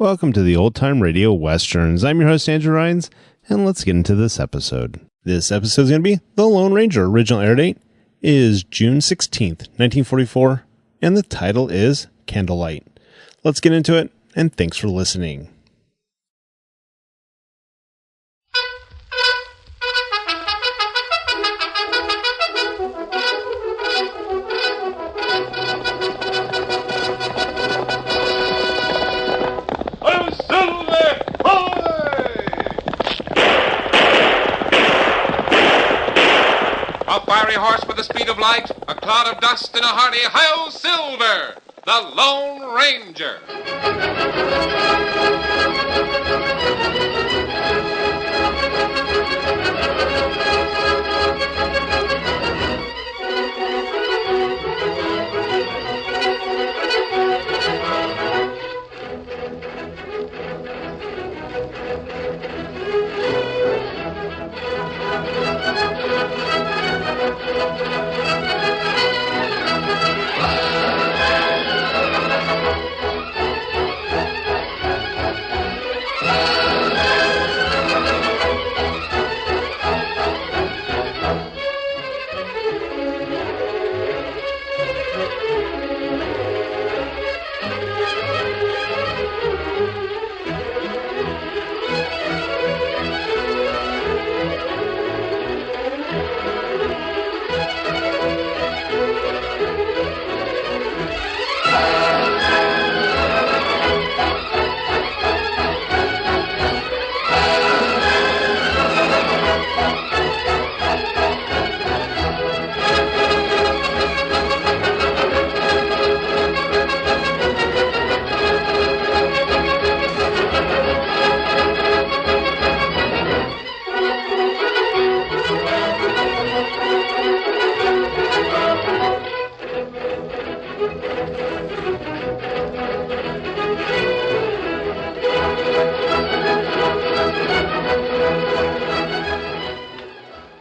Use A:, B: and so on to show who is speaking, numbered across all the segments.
A: Welcome to the Old Time Radio Westerns. I'm your host, Andrew Rhynes, and let's get into this episode. This episode is going to be The Lone Ranger. Original air date is June 16th, 1944, and the title is Candlelight. Let's get into it, and thanks for listening.
B: Fiery horse with the speed of light, a cloud of dust, and a hearty hi-yo Silver, the Lone Ranger.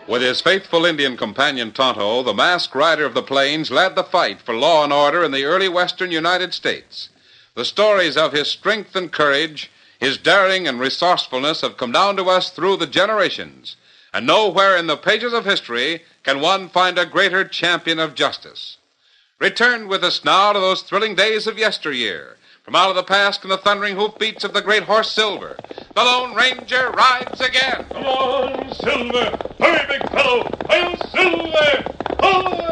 B: With his faithful Indian companion Tonto, the masked rider of the plains led the fight for law and order in the early western United States. The stories of his strength and courage, his daring and resourcefulness have come down to us through the generations, and nowhere in the pages of history can one find a greater champion of justice. Return with us now to those thrilling days of yesteryear. From out of the past and the thundering hoofbeats of the great horse Silver, the Lone Ranger rides again.
C: Come on, Silver! Hurry, big fellow! I'll Silver! Hurry!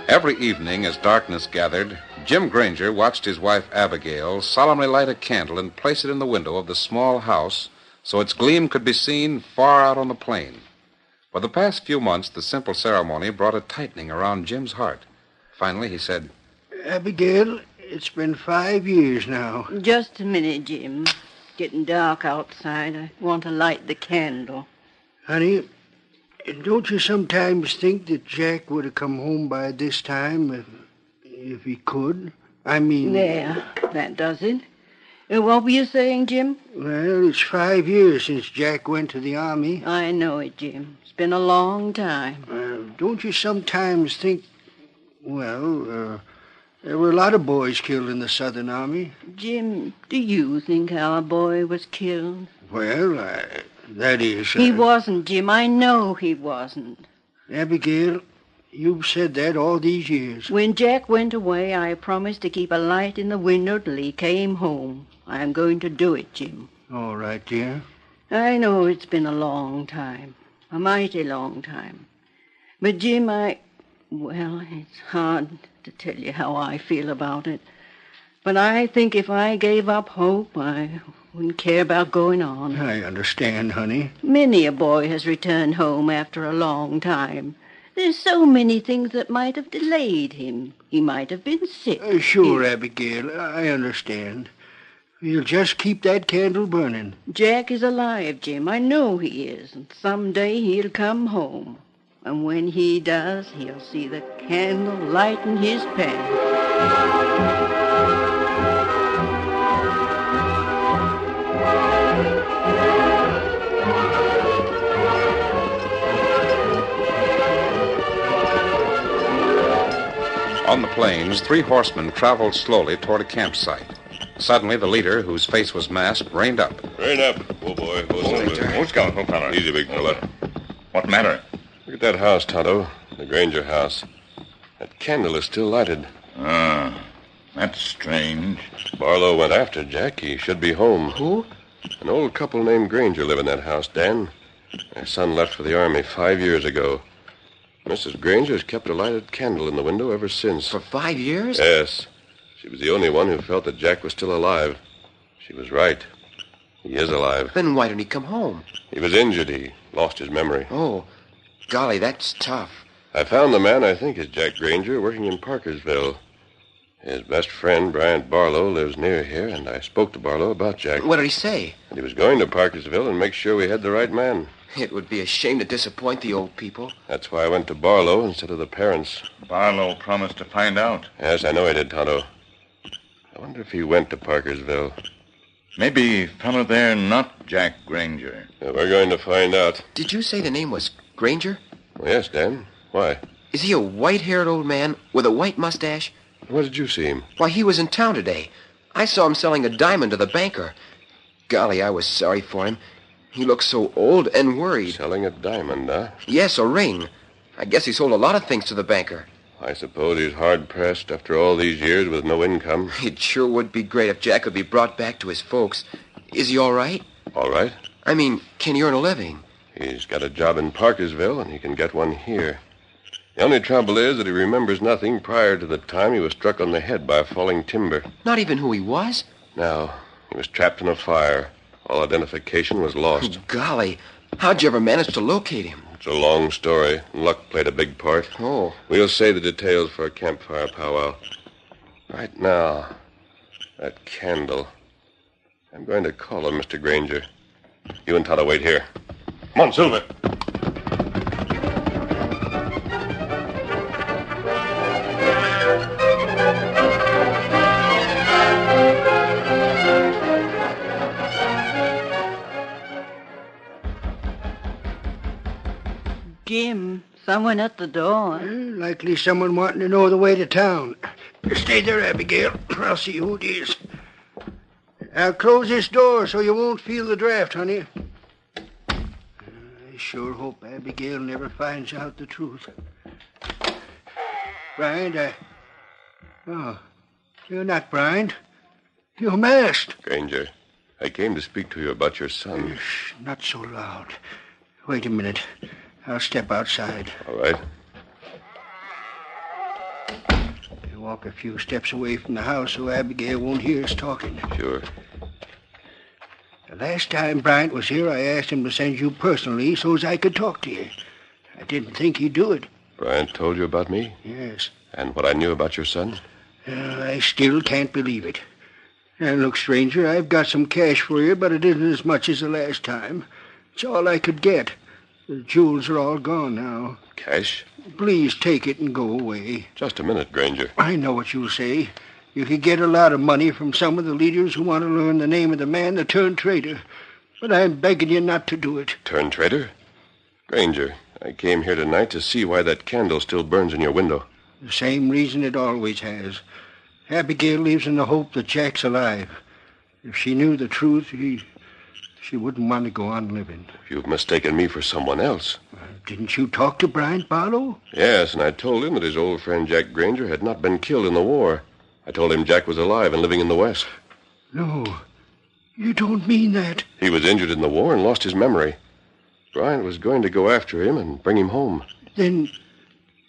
B: Every evening as darkness gathered, Jim Granger watched his wife Abigail solemnly light a candle and place it in the window of the small house so its gleam could be seen far out on the plain. For the past few months, the simple ceremony brought a tightening around Jim's heart. Finally, he said,
D: Abigail, it's been 5 years now.
E: Just a minute, Jim. Getting dark outside. I want to light the candle.
D: Honey, don't you sometimes think that Jack would have come home by this time if he could? I mean...
E: There, that does it. What were you saying, Jim?
D: Well, it's 5 years since Jack went to the army.
E: I know it, Jim. It's been a long time.
D: Don't you sometimes think... Well, there were a lot of boys killed in the Southern Army.
E: Jim, do you think our boy was killed?
D: Well, that is...
E: He wasn't, Jim. I know he wasn't.
D: Abigail, you've said that all these years.
E: When Jack went away, I promised to keep a light in the window till he came home. I'm going to do it, Jim.
D: All right, dear.
E: I know it's been a long time. A mighty long time. But, Jim, well, it's hard to tell you how I feel about it. But I think if I gave up hope, I wouldn't care about going on.
D: I understand, honey.
E: Many a boy has returned home after a long time. There's so many things that might have delayed him. He might have been sick.
D: Sure, Abigail, I understand. We'll just keep that candle burning.
E: Jack is alive, Jim. I know he is. And someday he'll come home. And when he does, he'll see the candle lighting his path.
B: On the plains, 3 horsemen traveled slowly toward a campsite. Suddenly, the leader, whose face was masked, reined up.
C: Rein up. Oh, boy.
F: Who's going, no fella?
C: Easy, big fella.
F: What matter?
C: Look at that house, Tonto. The Granger house. That candle is still lighted.
F: Ah, that's strange.
C: Barlow went after Jack. He should be home.
D: Who?
C: An old couple named Granger live in that house, Dan. Their son left for the army 5 years ago. Mrs. Granger's kept a lighted candle in the window ever since.
G: For 5 years?
C: Yes. She was the only one who felt that Jack was still alive. She was right. He is alive.
G: Then why didn't he come home?
C: He was injured. He lost his memory.
G: Oh, golly, that's tough.
C: I found the man I think is Jack Granger working in Parkersville. His best friend, Bryant Barlow, lives near here, and I spoke to Barlow about Jack.
G: What did he say?
C: And he was going to Parkersville and make sure we had the right man.
G: It would be a shame to disappoint the old people.
C: That's why I went to Barlow instead of the parents.
F: Barlow promised to find out.
C: Yes, I know he did, Tonto. I wonder if he went to Parkersville.
F: Maybe fella there not Jack Granger.
C: We're going to find out.
G: Did you say the name was Granger?
C: Well, yes, Dan. Why?
G: Is he a white-haired old man with a white mustache?
C: Where did you see him?
G: Why, he was in town today. I saw him selling a diamond to the banker. Golly, I was sorry for him. He looked so old and worried.
C: Selling a diamond, huh?
G: Yes, a ring. I guess he sold a lot of things to the banker.
C: I suppose he's hard-pressed after all these years with no income.
G: It sure would be great if Jack could be brought back to his folks. Is he all right?
C: All right.
G: I mean, can he earn a living?
C: He's got a job in Parkersville, and he can get one here. The only trouble is that he remembers nothing prior to the time he was struck on the head by falling timber.
G: Not even who he was?
C: No, he was trapped in a fire. All identification was lost.
G: Golly, how'd you ever manage to locate him?
C: It's a long story. Luck played a big part.
G: Oh.
C: We'll save the details for a campfire powwow. Right now, that candle. I'm going to call him, Mr. Granger. You and Tonto wait here.
F: Come on, Silver.
E: Jim, someone at the door.
D: Likely someone wanting to know the way to town. Stay there, Abigail. I'll see who it is. I'll close this door so you won't feel the draft, honey. I sure hope Abigail never finds out the truth. Bryant, Oh, you're not Bryant. You're masked.
C: Granger, I came to speak to you about your son.
D: Shh, not so loud. Wait a minute. I'll step outside.
C: All right.
D: You walk a few steps away from the house so Abigail won't hear us talking.
C: Sure.
D: The last time Bryant was here, I asked him to send you personally so as I could talk to you. I didn't think he'd do it.
C: Bryant told you about me?
D: Yes.
C: And what I knew about your son?
D: I still can't believe it. And look, stranger, I've got some cash for you, but it isn't as much as the last time. It's all I could get. The jewels are all gone now.
C: Cash?
D: Please take it and go away.
C: Just a minute, Granger.
D: I know what you'll say. You could get a lot of money from some of the leaders who want to learn the name of the man that turned traitor. But I'm begging you not to do it.
C: Turned traitor? Granger, I came here tonight to see why that candle still burns in your window.
D: The same reason it always has. Abigail lives in the hope that Jack's alive. If she knew the truth, she wouldn't want to go on living.
C: You've mistaken me for someone else.
D: Didn't you talk to Bryant Barlow?
C: Yes, and I told him that his old friend Jack Granger had not been killed in the war. I told him Jack was alive and living in the West.
D: No, you don't mean that.
C: He was injured in the war and lost his memory. Bryant was going to go after him and bring him home.
D: Then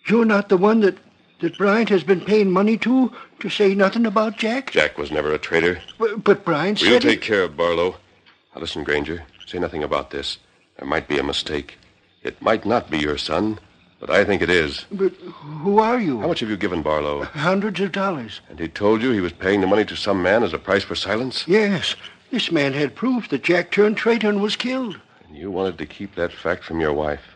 D: you're not the one that Bryant has been paying money to say nothing about Jack?
C: Jack was never a traitor.
D: But Bryant said...
C: We'll take care of Barlow. Now listen, Granger, say nothing about this. There might be a mistake. It might not be your son, but I think it is.
D: But who are you?
C: How much have you given Barlow?
D: Hundreds of dollars.
C: And he told you he was paying the money to some man as a price for silence?
D: Yes. This man had proof that Jack turned traitor and was killed.
C: And you wanted to keep that fact from your wife.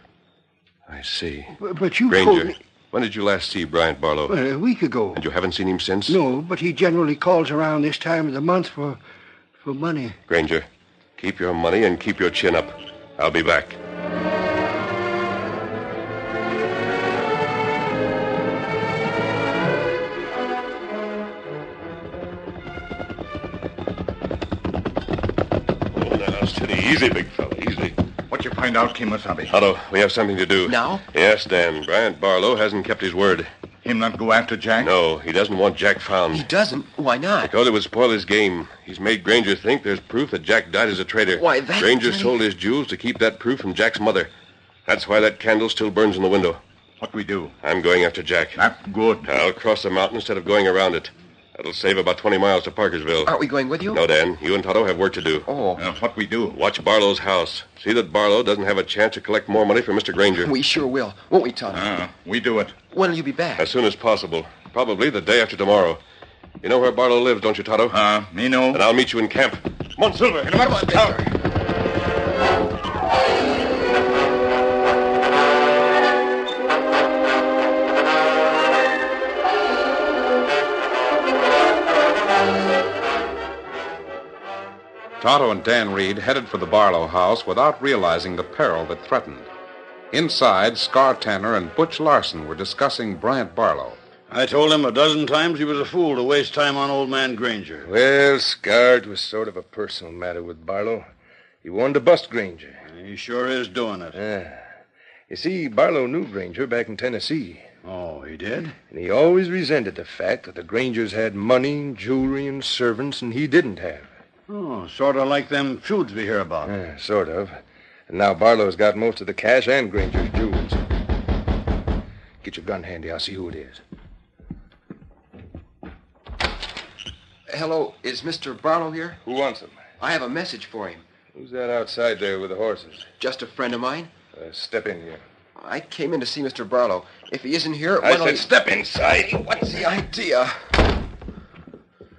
C: I see.
D: But you
C: Granger,
D: told me...
C: when did you last see Bryant Barlow?
D: A week ago.
C: And you haven't seen him since?
D: No, but he generally calls around this time of the month for money.
C: Granger, keep your money and keep your chin up. I'll be back. Easy, big fella, easy.
F: What you find out, Kemosabe?
C: Tonto, we have something to do.
G: Now?
C: Yes, Dan. Bryant Barlow hasn't kept his word.
F: Him not go after Jack?
C: No, he doesn't want Jack found.
G: He doesn't? Why not?
C: Because it would spoil his game. He's made Granger think there's proof that Jack died as a traitor.
G: Why, that...
C: Granger sold his jewels to keep that proof from Jack's mother. That's why that candle still burns in the window.
F: What we do?
C: I'm going after Jack.
F: Not good.
C: I'll cross the mountain instead of going around it. That'll save about 20 miles to Parkersville.
G: Aren't we going with you?
C: No, Dan. You and Tonto have work to do.
G: Oh.
F: What we do?
C: Watch Barlow's house. See that Barlow doesn't have a chance to collect more money from Mr. Granger.
G: We sure will. Won't we, Tonto?
F: We do it.
G: When'll you be back?
C: As soon as possible. Probably the day after tomorrow. You know where Barlow lives, don't you, Tonto?
F: Me know.
C: And I'll meet you in camp. Come on, Silver. Hit him up.
G: Come on, Beemer.
B: Tonto and Dan Reed headed for the Barlow house without realizing the peril that threatened. Inside, Scar Tanner and Butch Larson were discussing Bryant Barlow.
H: I told him a dozen times he was a fool to waste time on old man Granger.
I: Well, Scar, it was sort of a personal matter with Barlow. He wanted to bust Granger.
H: He sure is doing it.
I: You see, Barlow knew Granger back in Tennessee.
H: Oh, he did?
I: And he always resented the fact that the Grangers had money, jewelry, and servants, and he didn't have.
H: Oh, sort of like them feuds we hear about.
I: Sort of. And now Barlow's got most of the cash and Granger's jewels. Get your gun handy. I'll see who it is.
G: Hello, is Mr. Barlow here?
I: Who wants him?
G: I have a message for him.
I: Who's that outside there with the horses?
G: Just a friend of mine.
I: Step in here.
G: I came in to see Mr. Barlow. If he isn't here,
I: I said step inside.
G: What's the idea?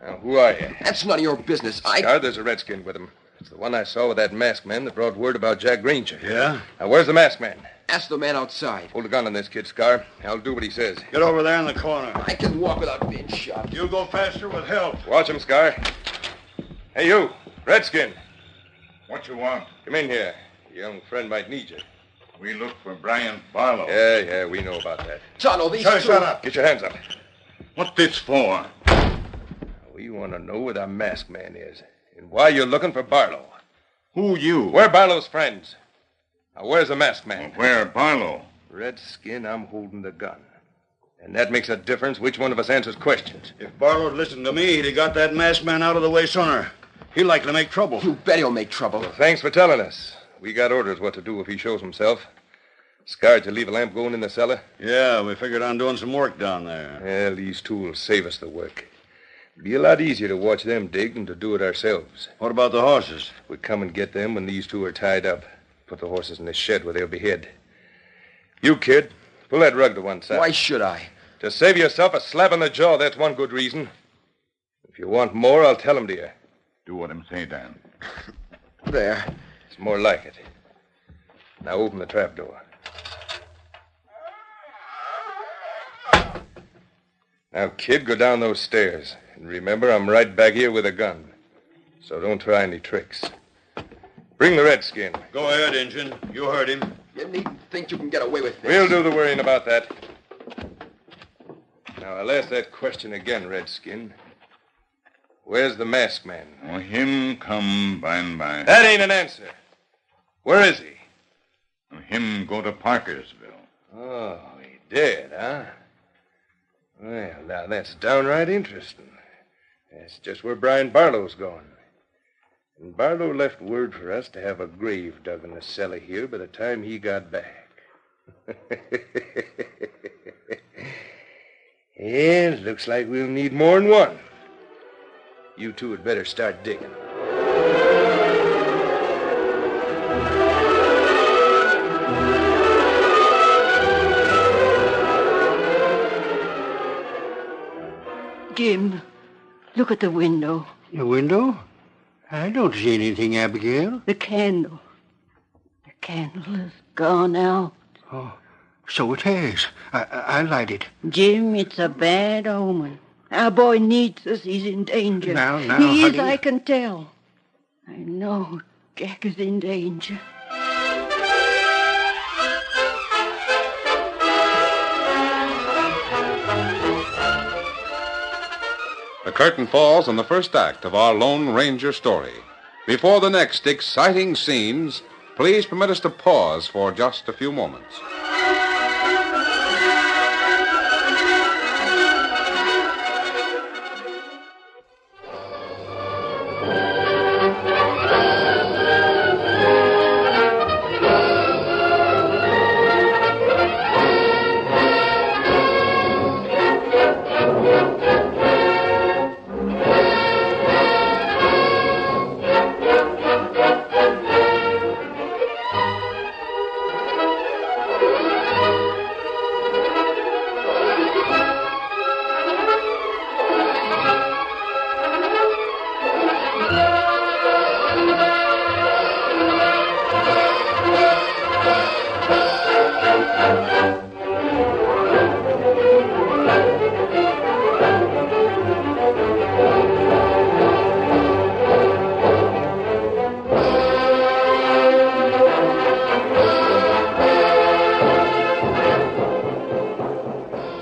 I: Now, who are you?
G: That's none of your business.
I: Scar, there's a redskin with him. It's the one I saw with that masked man that brought word about Jack Granger.
H: Yeah?
I: Now, where's the masked man?
G: Ask the man outside.
I: Hold a gun on this kid, Scar. I'll do what he says.
H: Get over there in the corner.
G: I can walk without being shot.
H: You'll go faster with help.
I: Watch him, Scar. Hey, you, redskin.
F: What you want?
I: Come in here. Your young friend might need you.
F: We look for Bryant Barlow.
I: Yeah, we know about that.
G: Tonto, these two...
H: Shut up.
I: Get your hands up.
F: What this for?
I: We want to know where the masked man is and why you're looking for Barlow.
F: Who you?
I: We're Barlow's friends. Now, where's the masked man?
F: Where Barlow?
I: Redskin, I'm holding the gun. And that makes a difference which one of us answers questions.
H: If Barlow'd listened to me, he'd have got that masked man out of the way sooner. He'd likely make trouble.
G: You bet he'll make trouble.
I: Well, thanks for telling us. We got orders what to do if he shows himself. Scar, did you leave a lamp going in the cellar?
H: Yeah, we figured on doing some work down there.
I: Well, these two will save us the work. It'd be a lot easier to watch them dig than to do it ourselves.
H: What about the horses?
I: We come and get them when these two are tied up. Put the horses in the shed where they'll be hid. You, kid, pull that rug to one side.
G: Why should I?
I: To save yourself a slap on the jaw, that's one good reason. If you want more, I'll tell them to you.
F: Do what him say, Dan.
G: There.
I: It's more like it. Now open the trap door. Now, kid, go down those stairs. And remember, I'm right back here with a gun. So don't try any tricks. Bring the redskin.
H: Go ahead, Injun. You heard him.
G: You needn't think you can get away with this.
I: We'll do the worrying about that. Now, I'll ask that question again, redskin. Where's the masked man?
F: Oh, him come by and by.
I: That ain't an answer. Where is he?
F: Him go to Parkersville.
I: Oh, he did, huh? Well, now that's downright interesting. That's just where Brian Barlow's going. And Barlow left word for us to have a grave dug in the cellar here by the time he got back. Yeah, it looks like we'll need more than one. You two had better start digging.
E: Jim, look at the window.
D: The window? I don't see anything, Abigail.
E: The candle. The candle is gone out.
D: Oh, so it has. I'll light it.
E: Jim, it's a bad omen. Our boy needs us. He's in danger.
D: Now,
E: he is,
D: honey.
E: I can tell. I know Jack is in danger.
B: The curtain falls on the first act of our Lone Ranger story. Before the next exciting scenes, please permit us to pause for just a few moments.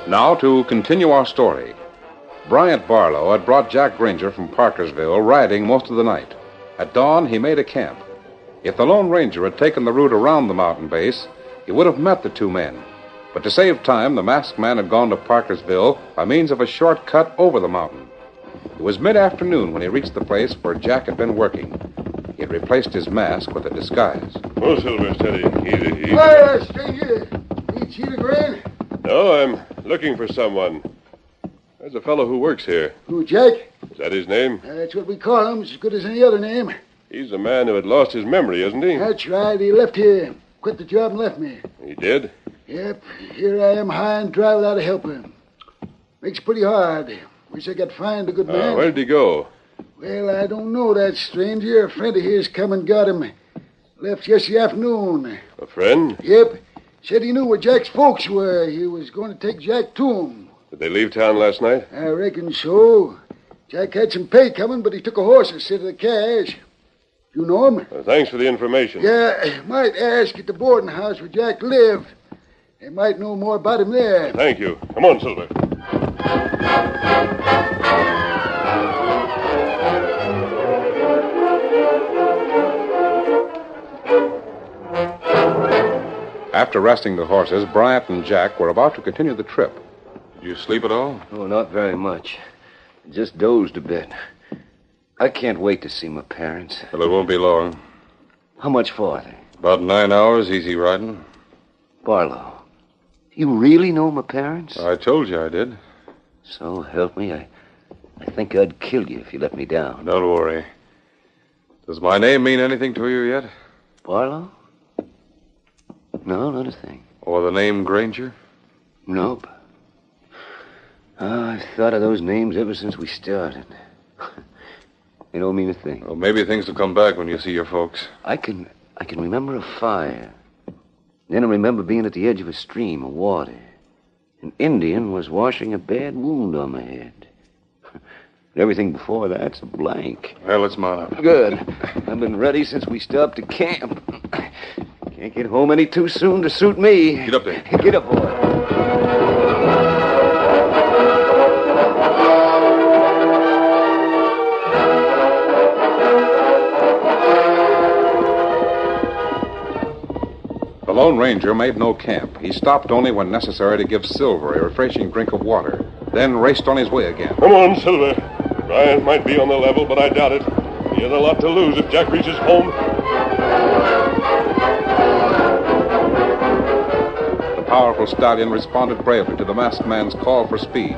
B: Now to continue our story. Bryant Barlow had brought Jack Granger from Parkersville riding most of the night. At dawn, he made a camp. If the Lone Ranger had taken the route around the mountain base, he would have met the two men. But to save time, the masked man had gone to Parkersville by means of a shortcut over the mountain. It was mid-afternoon when he reached the place where Jack had been working. He had replaced his mask with a disguise.
C: Oh, Silver, steady. Easy.
D: Hi, stranger. Need Cheetah Grain?
C: No, I'm looking for someone. There's a fellow who works here.
D: Who, Jack?
C: Is that his name?
D: That's what we call him. It's as good as any other name.
C: He's the man who had lost his memory, isn't he?
D: That's right. He left here. Quit the job and left me.
C: He did?
D: Yep. Here I am high and dry without a helper. Makes it pretty hard. Wish I could find a good man.
C: Where did he go?
D: Well, I don't know that stranger. A friend of his come and got him. Left yesterday afternoon.
C: A friend?
D: Yep. Said he knew where Jack's folks were. He was going to take Jack to 'em.
C: Did they leave town last night?
D: I reckon so. Jack had some pay coming, but he took a horse instead of the cash. You know him?
C: Thanks for the information.
D: Yeah, might ask at the boarding house where Jack lived. They might know more about him there.
C: Thank you. Come on, Silver.
B: After resting the horses, Bryant and Jack were about to continue the trip.
F: Did you sleep at all?
J: Oh, not very much. Just dozed a bit. I can't wait to see my parents.
F: Well, it won't be long.
J: How much farther?
F: About 9 hours, easy riding.
J: Barlow, you really know my parents?
F: I told you I did.
J: So help me, I think I'd kill you if you let me down.
F: Don't worry. Does my name mean anything to you yet?
J: Barlow? No, not a thing.
F: Or the name Granger?
J: Nope. Oh, I've thought of those names ever since we started. They don't mean a thing.
F: Well, maybe things will come back when you see your folks.
J: I can remember a fire. Then I remember being at the edge of a stream of water. An Indian was washing a bad wound on my head. Everything before that's a blank.
F: Well, let's mount up.
J: Good. I've been ready since we stopped at camp. Can't get home any too soon to suit me.
F: Get up there.
J: Get up, boy.
B: The Lone Ranger made no camp. He stopped only when necessary to give Silver a refreshing drink of water, then raced on his way again.
C: Come on, Silver. Bryant might be on the level, but I doubt it. He has a lot to lose if Jack reaches home.
B: The powerful stallion responded bravely to the masked man's call for speed.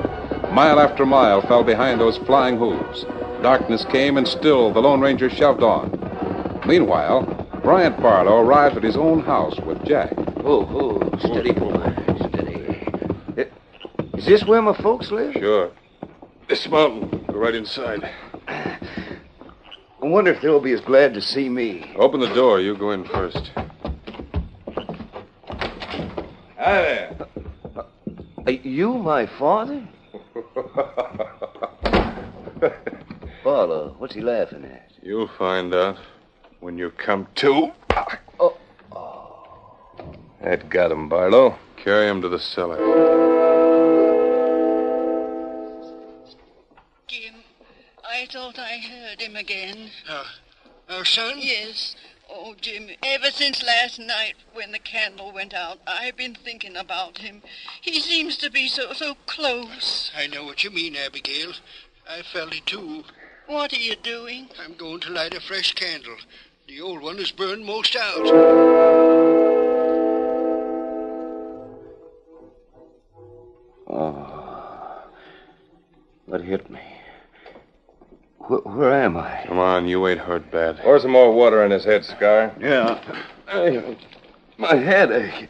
B: Mile after mile fell behind those flying hooves. Darkness came, and still the Lone Ranger shoved on. Meanwhile, Bryant Barlow arrived at his own house with Jack.
J: Oh, steady, boy. Steady. Is this where my folks live?
F: Sure. This mountain. Go right inside.
J: I wonder if they'll be as glad to see me.
F: Open the door. You go in first. Hi there.
J: Are you my father? Barlow, what's he laughing at?
F: You'll find out when you come to.
J: Oh.
F: That got him, Barlow. Carry him to the cellar.
E: Jim, I thought I heard him again.
D: Son?
E: Yes. Oh, Jim, ever since last night when the candle went out, I've been thinking about him. He seems to be so close.
D: I know what you mean, Abigail. I felt it, too.
E: What are you doing?
D: I'm going to light a fresh candle. The old one is burned most out.
J: Oh, what hit me? Where am I?
C: Come on, you ain't hurt bad.
I: Pour some more water on his head, Scar.
H: Yeah.
J: My headache.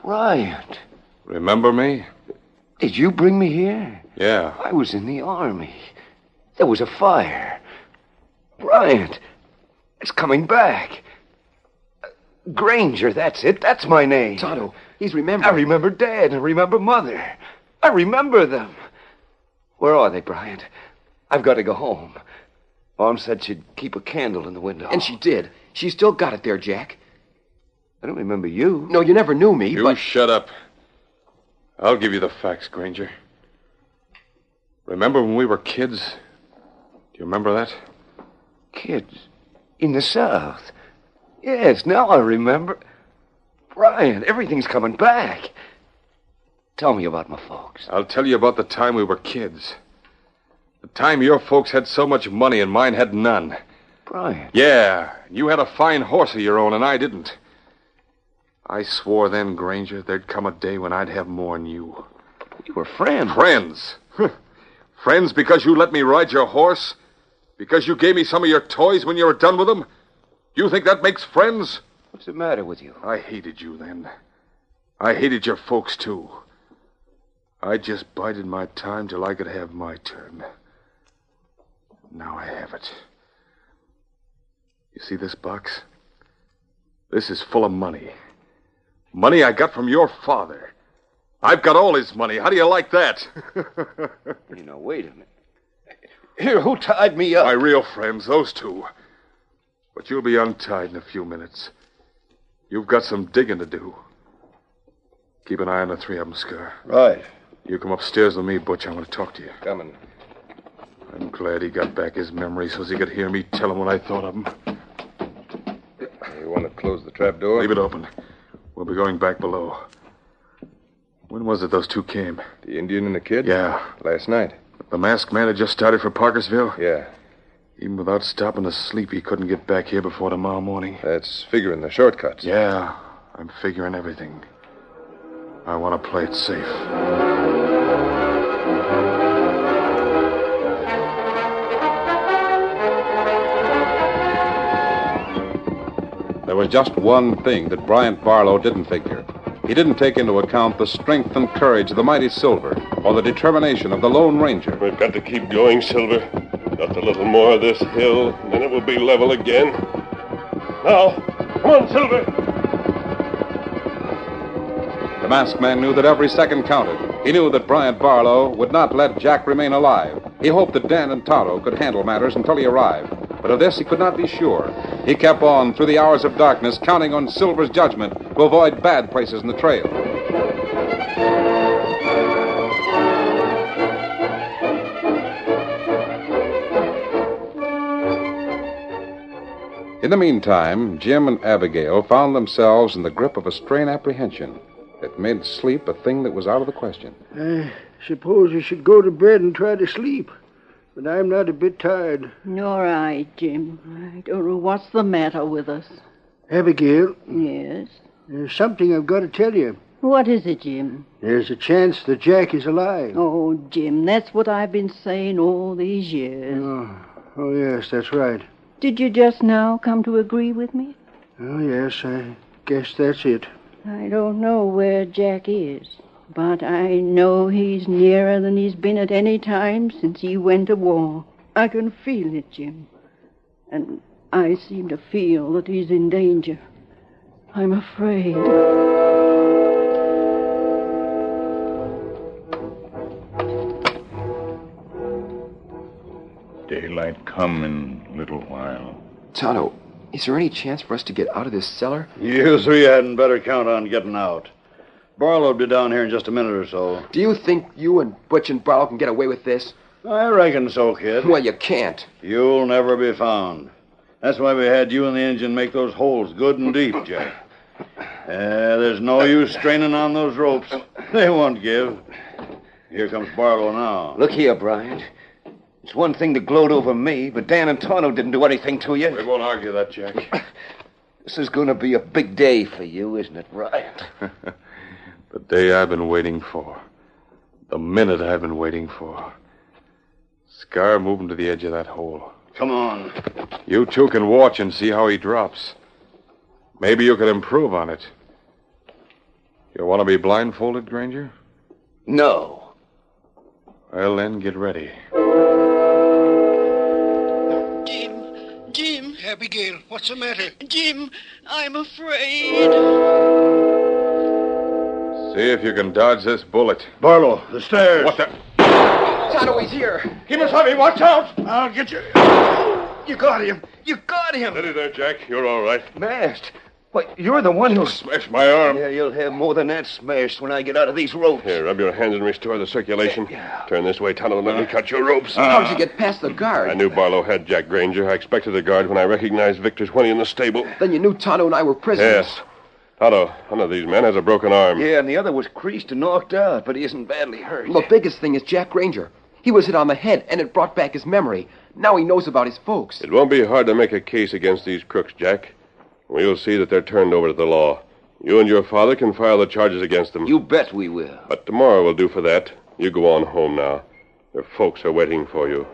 J: Bryant,
C: Remember me?
J: did you bring me here?
C: Yeah.
J: I was in the army. There was a fire. Bryant, it's coming back. Granger, that's it. That's my name.
G: Tonto, he's remembered.
J: I remember Dad and remember Mother. I remember them. Where are they, Bryant? I've got to go home. Mom said she'd keep a candle in the window.
G: And she did. She still got it there, Jack.
J: I don't remember you.
G: No, you never knew me,
C: You
G: but...
C: shut up. I'll give you the facts, Granger. Remember when we were kids? Do you remember that?
J: Kids in the South. Yes, now I remember. Bryant, everything's coming back. Tell me about my folks.
C: I'll tell you about the time we were kids. The time your folks had so much money and mine had none.
J: Bryant.
C: Yeah, you had a fine horse of your own and I didn't. I swore then, Granger, there'd come a day when I'd have more than you.
J: We were friends.
C: Friends? Friends because you let me ride your horse? Because you gave me some of your toys when you were done with them? You think that makes friends?
J: What's the matter with you?
C: I hated you then. I hated your folks, too. I just bided my time till I could have my turn. Now I have it. You see this box? This is full of money. Money I got from your father. I've got all his money. How do you like that?
J: Wait a minute. Here, who tied me up?
C: My real friends, those two. But you'll be untied in a few minutes. You've got some digging to do. Keep an eye on the three of them, Scar.
H: Right.
C: You come upstairs with me, Butch. I want to talk to you.
I: Coming.
C: I'm glad he got back his memory so he could hear me tell him what I thought of him.
I: You want to close the trap door?
C: Leave it open. We'll be going back below. When was it those two came?
I: The Indian and the kid?
C: Yeah.
I: Last night.
C: The masked man had just started for Parkersville?
I: Yeah.
C: Even without stopping to sleep, he couldn't get back here before tomorrow morning.
I: That's figuring the shortcuts.
C: Yeah, I'm figuring everything. I want to play it safe.
B: There was just one thing that Bryant Barlow didn't figure. He didn't take into account the strength and courage of the mighty Silver or the determination of the Lone Ranger.
C: We've got to keep going, Silver. Just a little more of this hill, and then it will be level again. Now, come on, Silver.
B: The masked man knew that every second counted. He knew that Bryant Barlow would not let Jack remain alive. He hoped that Dan and Tonto could handle matters until he arrived. But of this he could not be sure. He kept on through the hours of darkness, counting on Silver's judgment to avoid bad places in the trail. In the meantime, Jim and Abigail found themselves in the grip of a strained apprehension. It made sleep a thing that was out of the question.
D: I suppose I should go to bed and try to sleep. But I'm not a bit tired.
E: Nor I, Jim. I don't know what's the matter with us.
D: Abigail.
E: Yes?
D: There's something I've got to tell you.
E: What is it, Jim?
D: There's a chance that Jack is alive.
E: Oh, Jim, that's what I've been saying all these years.
D: Oh, yes, that's right.
E: Did you just now come to agree with me?
D: Oh, yes, I guess that's it.
E: I don't know where Jack is, but I know he's nearer than he's been at any time since he went to war. I can feel it, Jim. And I seem to feel that he's in danger. I'm afraid.
F: Daylight come in a little while.
G: Tonto, is there any chance for us to get out of this cellar?
H: You three hadn't better count on getting out. Barlow'll be down here in just a minute or so.
G: Do you think you and Butch and Barlow can get away with this?
H: I reckon so, kid.
G: Well, you can't.
H: You'll never be found. That's why we had you and the engine make those holes good and deep, Jack. There's no use straining on those ropes. They won't give. Here comes Barlow now.
J: Look here, Brian. It's one thing to gloat over me, but Dan and Tonto didn't do anything to you.
C: We won't argue that, Jack.
J: This is going to be a big day for you, isn't it, Brian?
C: The day I've been waiting for. The minute I've been waiting for. Scar, move him to the edge of that hole.
H: Come on.
C: You two can watch and see how he drops. Maybe you could improve on it. You want to be blindfolded, Granger?
J: No.
C: Well, then, get ready.
D: Jim. Abigail, what's the matter?
E: Jim, I'm afraid.
C: See if you can dodge this bullet.
H: Barlow, the stairs.
C: What the...
G: Tonto, he's here.
H: Keep us heavy. Watch out. I'll get you.
J: You got him. You got him.
C: Steady there, Jack. You're all right.
J: Smashed. Why, you're the one who...
C: Smashed my arm.
J: Yeah, you'll have more than that smashed when I get out of these ropes.
C: Here, rub your hands and restore the circulation. Turn this way, Tonto, and let me cut your ropes.
G: How'd you get past the guard?
C: I knew Barlow had Jack Granger. I expected the guard when I recognized Victor's when he in the stable.
G: Then you knew Tonto and I were prisoners.
C: Yes. Tonto, one of these men has a broken arm.
J: Yeah, and the other was creased and knocked out, but he isn't badly hurt.
G: Well, the biggest thing is Jack Granger. He was hit on the head, and it brought back his memory. Now he knows about his folks.
C: It won't be hard to make a case against these crooks, Jack. We'll see that they're turned over to the law. You and your father can file the charges against them.
J: You bet we will.
C: But tomorrow will do for that. You go on home now. Your folks are waiting for you.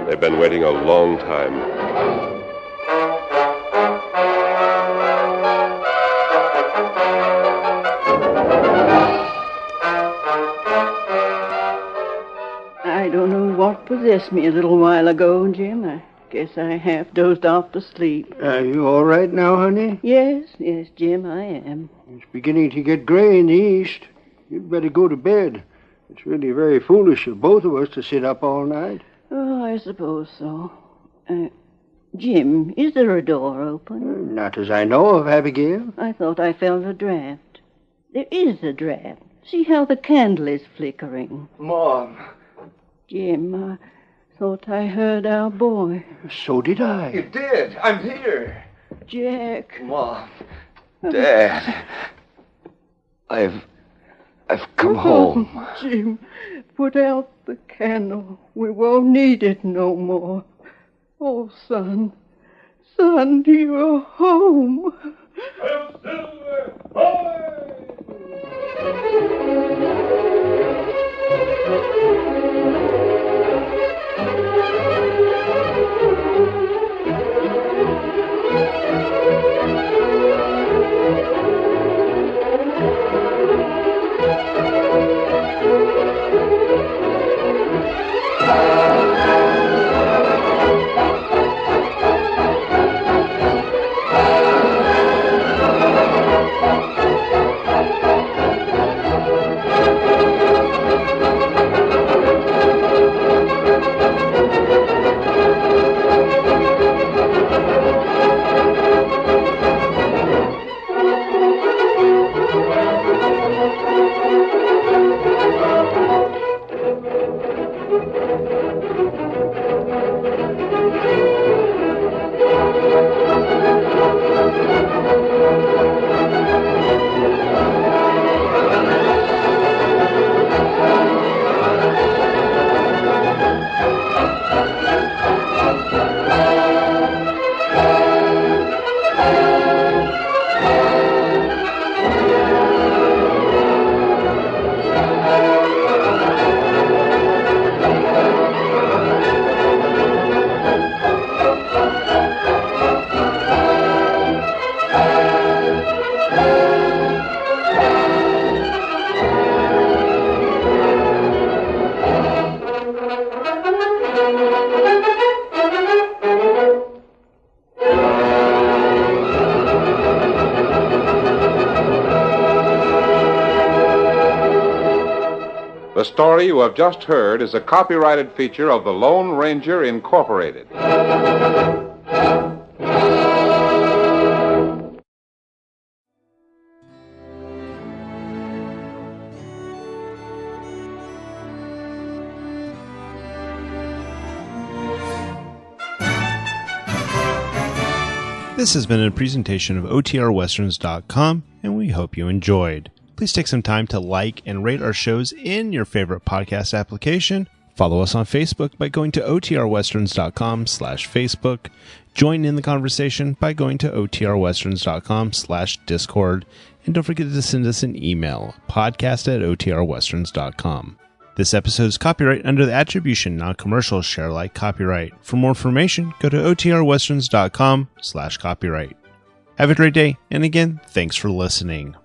C: They've been waiting a long time.
E: I don't know what possessed me a little while ago, Jim. I guess I half dozed off to sleep.
D: Are you all right now, honey?
E: Yes, Jim, I am.
D: It's beginning to get gray in the east. You'd better go to bed. It's really very foolish of both of us to sit up all night.
E: Oh, I suppose so. Jim, is there a door open?
D: Not as I know of, Abigail.
E: I thought I felt a draft. There is a draft. See how the candle is flickering.
J: Mom.
E: Jim, I thought I heard our boy.
D: So did I.
J: You did. I'm here.
E: Jack.
J: Mom. Dad. I've come home.
E: Jim, put out the candle. We won't need it no more. Oh, son, you're home.
C: Silver, boy! The story you have just heard is a copyrighted feature of the Lone Ranger Incorporated.
A: This has been a presentation of OTRWesterns.com, and we hope you enjoyed. Please take some time to like and rate our shows in your favorite podcast application. Follow us on Facebook by going to OTRWesterns.com/Facebook. Join in the conversation by going to OTRWesterns.com/Discord. And don't forget to send us an email, podcast@OTRWesterns.com. This episode is copyright under the Attribution Non-Commercial Share Alike copyright. For more information, go to OTRWesterns.com/copyright. Have a great day, and again, thanks for listening.